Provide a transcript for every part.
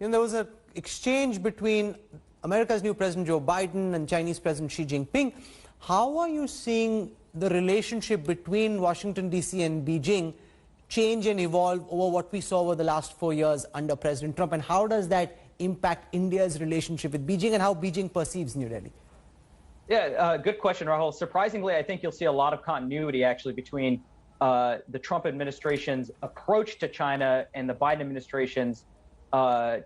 there was an exchange between America's new President Joe Biden and Chinese President Xi Jinping. How are you seeing the relationship between Washington, D.C. and Beijing change and evolve over what we saw over the last 4 years under President Trump? And how does that impact India's relationship with Beijing and how Beijing perceives New Delhi? Yeah, good question, Rahul. Surprisingly, I think you'll see a lot of continuity actually between the Trump administration's approach to China and the Biden administration's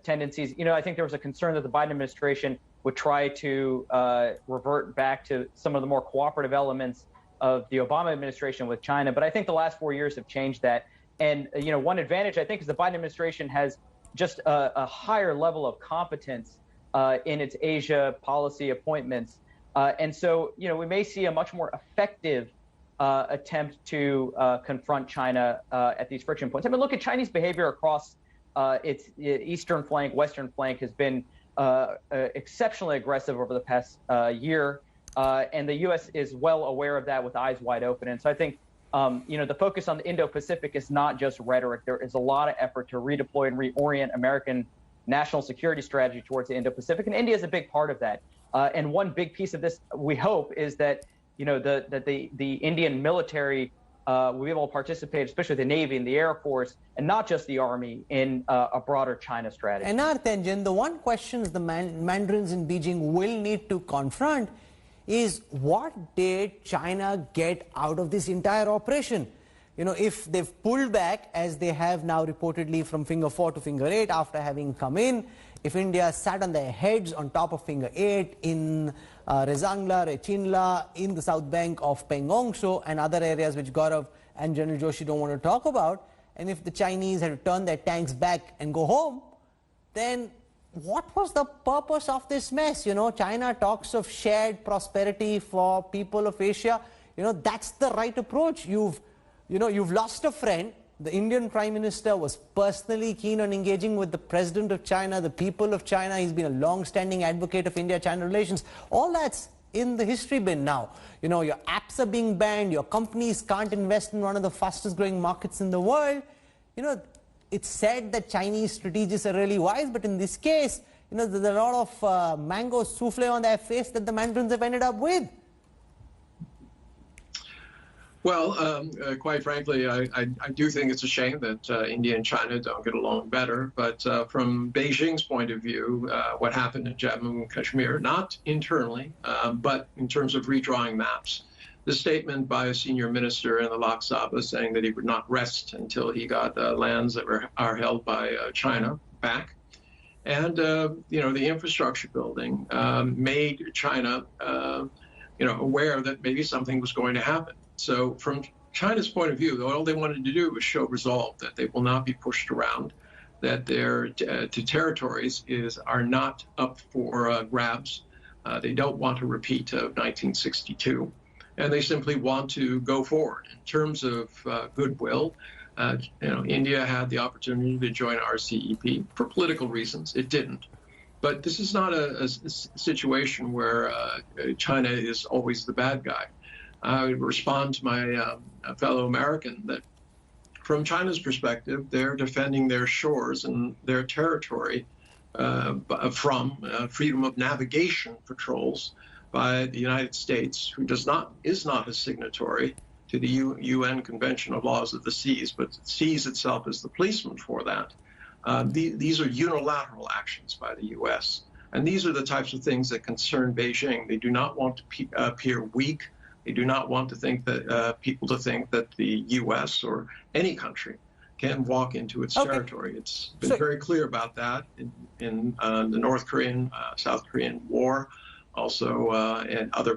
tendencies. I think there was a concern that the Biden administration would try to revert back to some of the more cooperative elements of the Obama administration with China. But I think the last 4 years have changed that. And, one advantage, I think, is the Biden administration has just a higher level of competence in its Asia policy appointments. And so, we may see a much more effective attempt to confront China at these friction points. I mean, look at Chinese behavior across its eastern flank, western flank has been exceptionally aggressive over the past year. And the U.S. is well aware of that with eyes wide open. And so I think, the focus on the Indo-Pacific is not just rhetoric. There is a lot of effort to redeploy and reorient American national security strategy towards the Indo-Pacific. And India is a big part of that. And one big piece of this, we hope, is that the Indian military will be able to participate, especially the Navy and the Air Force, and not just the Army, in a broader China strategy. And Arthanjan, the one question the mandarins in Beijing will need to confront is, what did China get out of this entire operation? If they've pulled back, as they have now reportedly from Finger 4 to Finger 8 after having come in, if India sat on their heads on top of Finger 8 in Rezangla, Rechinla, in the south bank of Pengongsho and other areas which Gaurav and General Joshi don't want to talk about, and if the Chinese had to turn their tanks back and go home, then what was the purpose of this mess? China talks of shared prosperity for people of Asia. That's the right approach. You've lost a friend. The Indian Prime Minister was personally keen on engaging with the President of China, the people of China. He's been a long-standing advocate of India-China relations. All that's in the history bin now. Your apps are being banned. Your companies can't invest in one of the fastest-growing markets in the world. It's said that Chinese strategists are really wise, but in this case, there's a lot of mango souffle on their face that the mandarins have ended up with. Well, quite frankly, I do think it's a shame that India and China don't get along better. But from Beijing's point of view, what happened in Jammu and Kashmir, not internally, but in terms of redrawing maps, the statement by a senior minister in the Lok Sabha saying that he would not rest until he got lands that are held by China back. And, the infrastructure building made China, aware that maybe something was going to happen. So from China's point of view, all they wanted to do was show resolve, that they will not be pushed around, that their territories are not up for grabs. They don't want a repeat of 1962. And they simply want to go forward. In terms of goodwill, India had the opportunity to join RCEP for political reasons. It didn't. But this is not a situation where China is always the bad guy. I would respond to my fellow American that from China's perspective, they're defending their shores and their territory from freedom of navigation patrols by the United States, who is not a signatory to the UN Convention of Laws of the Seas, but sees itself as the policeman for that. These are unilateral actions by the U.S., and these are the types of things that concern Beijing. They do not want to appear weak. They do not want to think that people to think that the U.S. or any country can walk into its territory. It's been very clear about that in the North Korean, South Korean war, also in other